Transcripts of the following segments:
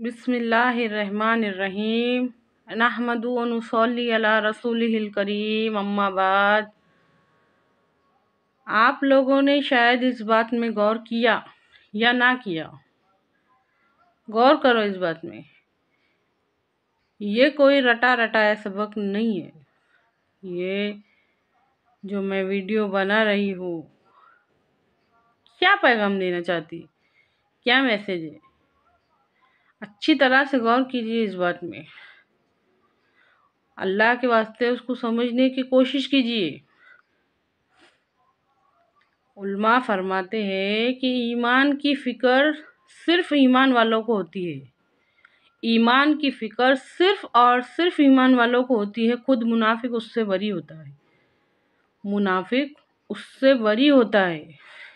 بسم اللہ الرحمن الرحیم نحمدہ و نصلی علی رسولہ الکریم اما بعد۔ آپ لوگوں نے شاید اس بات میں غور کیا یا نہ کیا، غور کرو اس بات میں۔ یہ کوئی رٹا رٹایا سبق نہیں ہے، یہ جو میں ویڈیو بنا رہی ہوں کیا پیغام دینا چاہتی، کیا میسج ہے، اچھی طرح سے غور کیجیے اس بات میں۔ اللہ کے واسطے اس کو سمجھنے کی کوشش کیجیے۔ علماء فرماتے ہیں کہ ایمان کی فکر صرف ایمان والوں کو ہوتی ہے، ایمان کی فکر صرف اور صرف ایمان والوں کو ہوتی ہے۔ خود منافق اس سے بری ہوتا ہے، منافق اس سے بری ہوتا ہے۔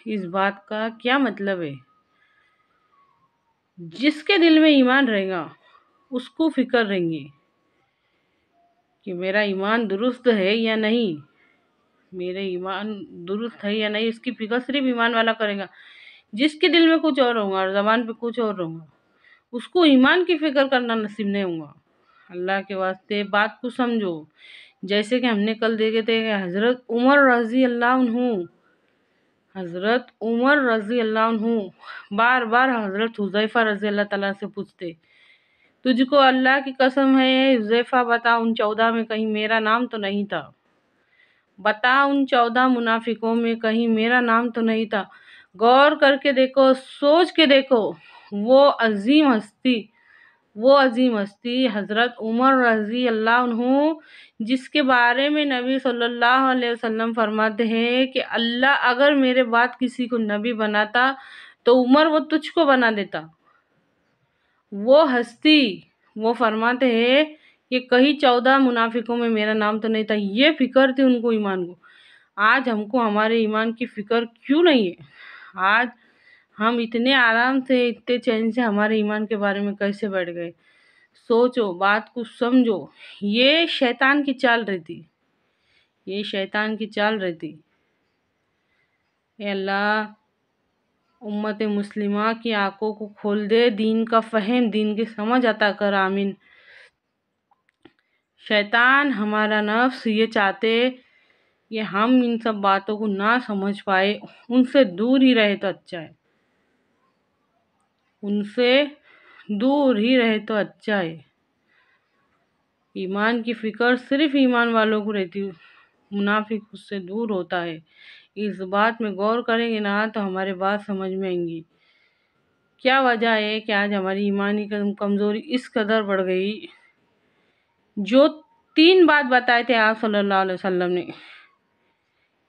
اس بات کا کیا مطلب ہے؟ جس کے دل میں ایمان رہے گا اس کو فکر رہیں گی کہ میرا ایمان درست ہے یا نہیں، میرے ایمان درست ہے یا نہیں، اس کی فکر صرف ایمان والا کرے گا۔ جس کے دل میں کچھ اور ہوگا اور زبان پہ کچھ اور ہوگا اس کو ایمان کی فکر کرنا نصیب نہیں ہوگا۔ اللہ کے واسطے بات کو سمجھو۔ جیسے کہ ہم نے کل دیکھے تھے کہ حضرت عمر رضی اللہ عنہ بار بار حضرت حذیفہ رضی اللہ تعالیٰ سے پوچھتے، تجھ کو اللہ کی قسم ہے حذیفہ بتا ان 14 میں کہیں میرا نام تو نہیں تھا، بتا ان 14 منافقوں میں کہیں میرا نام تو نہیں تھا۔ غور کر کے دیکھو، سوچ کے دیکھو، وہ عظیم ہستی حضرت عمر رضی اللہ عنہ، جس کے بارے میں نبی صلی اللہ علیہ وسلم فرماتے ہیں کہ اللہ اگر میرے بعد کسی کو نبی بناتا تو عمر وہ تجھ کو بنا دیتا۔ وہ ہستی، وہ فرماتے ہیں کہ کہیں 14 منافقوں میں میرا نام تو نہیں تھا، یہ فکر تھی ان کو ایمان کو۔ آج ہم کو ہمارے ایمان کی فکر کیوں نہیں ہے؟ آج ہم اتنے آرام سے، اتنے چین سے ہمارے ایمان کے بارے میں کیسے بیٹھ گئے؟ سوچو، بات کو سمجھو۔ یہ شیطان کی چال رہتی، یہ شیطان کی چال رہتی۔ اے اللہ امت مسلمہ کی آنکھوں کو کھول دے، دین کا فہم، دین کی سمجھ عطا کر، آمین۔ شیطان، ہمارا نفس یہ چاہتے کہ ہم ان سب باتوں کو نہ سمجھ پائے، ان سے دور ہی رہے تو اچھا ہے، ان سے دور ہی رہے تو اچھا ہے۔ ایمان کی فکر صرف ایمان والوں کو رہتی، منافق اس سے دور ہوتا ہے۔ اس بات میں غور کریں گے نا تو ہمارے بات سمجھ میں آئیں گی۔ کیا وجہ ہے کہ آج ہماری ایمانی کمزوری اس قدر بڑھ گئی؟ جو 3 بات بتائے تھے آپ صلی اللہ علیہ وسلم نے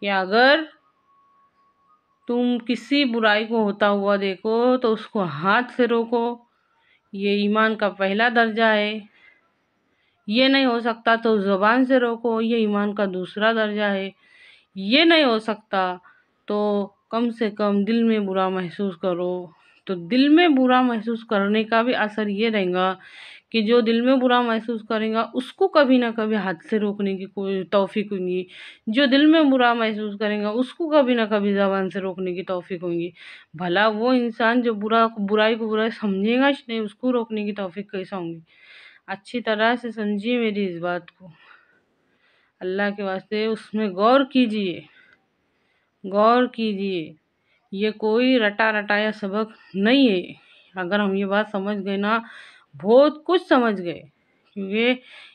کہ اگر تم کسی برائی کو ہوتا ہوا دیکھو تو اس کو ہاتھ سے روکو، یہ ایمان کا پہلا درجہ ہے۔ یہ نہیں ہو سکتا تو زبان سے روکو، یہ ایمان کا دوسرا درجہ ہے۔ یہ نہیں ہو سکتا تو کم سے کم دل میں برا محسوس کرو۔ تو دل میں برا محسوس کرنے کا بھی اثر یہ رہے گا کہ جو دل میں برا محسوس کرے گا اس کو کبھی نہ کبھی ہاتھ سے روکنے کی کوئی توفیق ہوگی، جو دل میں برا محسوس کرے گا اس کو کبھی نہ کبھی زبان سے روکنے کی توفیق ہوگی۔ بھلا وہ انسان جو برائی کو برائی سمجھے گا نہیں، اس کو روکنے کی توفیق کیسا ہوگی؟ اچھی طرح سے سمجھیے میری اس بات کو، اللہ کے واسطے اس میں غور کیجیے، غور کیجیے۔ یہ کوئی رٹا رٹایا سبق نہیں ہے۔ اگر ہم یہ بات سمجھ گئے نا، بہت کچھ سمجھ گئے، کیونکہ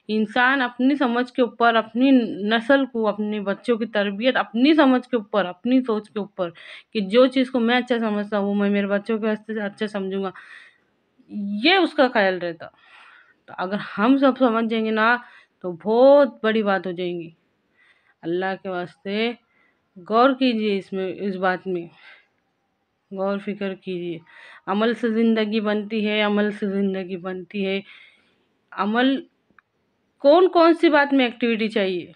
انسان اپنی سمجھ کے اوپر، اپنی نسل کو، اپنے بچوں کی تربیت اپنی سمجھ کے اوپر، اپنی سوچ کے اوپر، کہ جو چیز کو میں اچھا سمجھتا ہوں میں میرے بچوں کے واسطے اچھا سمجھوں گا، یہ اس کا خیال رہتا۔ تو اگر ہم سب سمجھ جائیں گے نا تو بہت بڑی بات ہو جائیں گی۔ اللہ کے واسطے غور کیجیے، اس بات میں غور فکر کیجیے۔ عمل سے زندگی بنتی ہے، عمل سے زندگی بنتی ہے۔ عمل کون سی بات میں ایکٹیویٹی چاہیے؟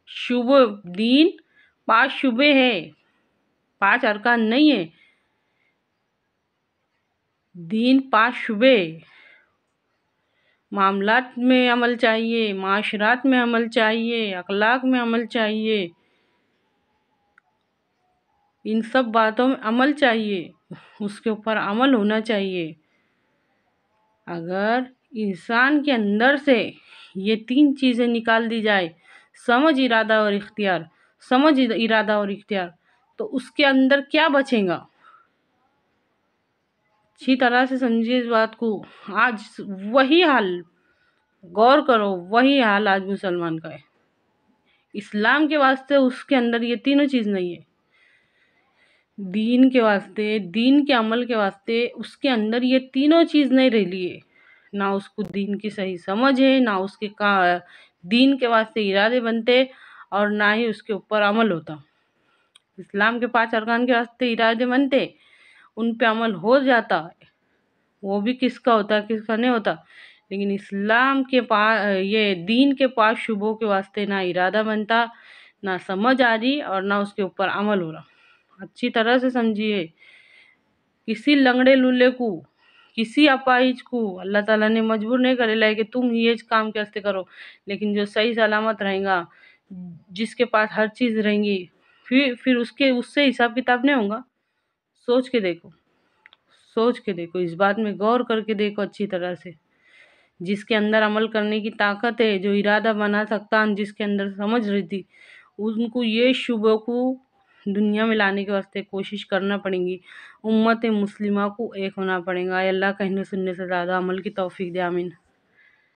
شعبہ دین 5 شعبے ہیں، 5 ارکان نہیں ہے، دین 5 شعبے۔ معاملات میں عمل چاہیے، معاشرات میں عمل چاہیے، اخلاق میں عمل چاہیے، ان سب باتوں میں عمل چاہیے، اس کے اوپر عمل ہونا چاہیے۔ اگر انسان کے اندر سے یہ 3 چیزیں نکال دی جائے، سمجھ، ارادہ اور اختیار، تو اس کے اندر کیا بچے گا؟ اچھی طرح سے سمجھیے اس بات کو۔ آج وہی حال، غور کرو، وہی حال آج مسلمان کا ہے۔ اسلام کے واسطے اس کے اندر یہ تینوں چیز نہیں ہے، دین کے واسطے، دین کے عمل کے واسطے اس کے اندر یہ تینوں چیز نہیں رہی ہے۔ نہ اس کو دین کی صحیح سمجھ ہے، نہ اس کے دین کے واسطے ارادے بنتے، اور نہ ہی اس کے اوپر عمل ہوتا۔ اسلام کے 5 ارکان کے واسطے ارادے بنتے، ان پہ عمل ہو جاتا، وہ بھی کس کا ہوتا، کس کا نہیں ہوتا، لیکن اسلام کے یہ دین کے 5 شعبوں کے واسطے نہ ارادہ بنتا، نہ سمجھ آ رہی، اور نہ اس کے اوپر عمل ہو رہا۔ اچھی طرح سے سمجھیے، کسی لنگڑے لولے کو، کسی اپاہج کو اللہ تعالیٰ نے مجبور نہیں کرے لائے کہ تم یہ کام کیسے کرو، لیکن جو صحیح سلامت رہیں گا، جس کے پاس ہر چیز رہیں گی، پھر اس سے حساب کتاب نہیں ہوگا۔ سوچ کے دیکھو، اس بات میں غور کر کے دیکھو اچھی طرح سے۔ جس کے اندر عمل کرنے کی طاقت ہے، جو ارادہ بنا سکتا، جس کے اندر سمجھ رہتی، ان کو یہ شعبوں کو دنیا میں لانے کے واسطے کوشش کرنا پڑیں گی۔ امت مسلمہ کو ایک ہونا پڑے گا۔ اللہ کہنے سننے سے زیادہ عمل کی توفیق دے، آمین۔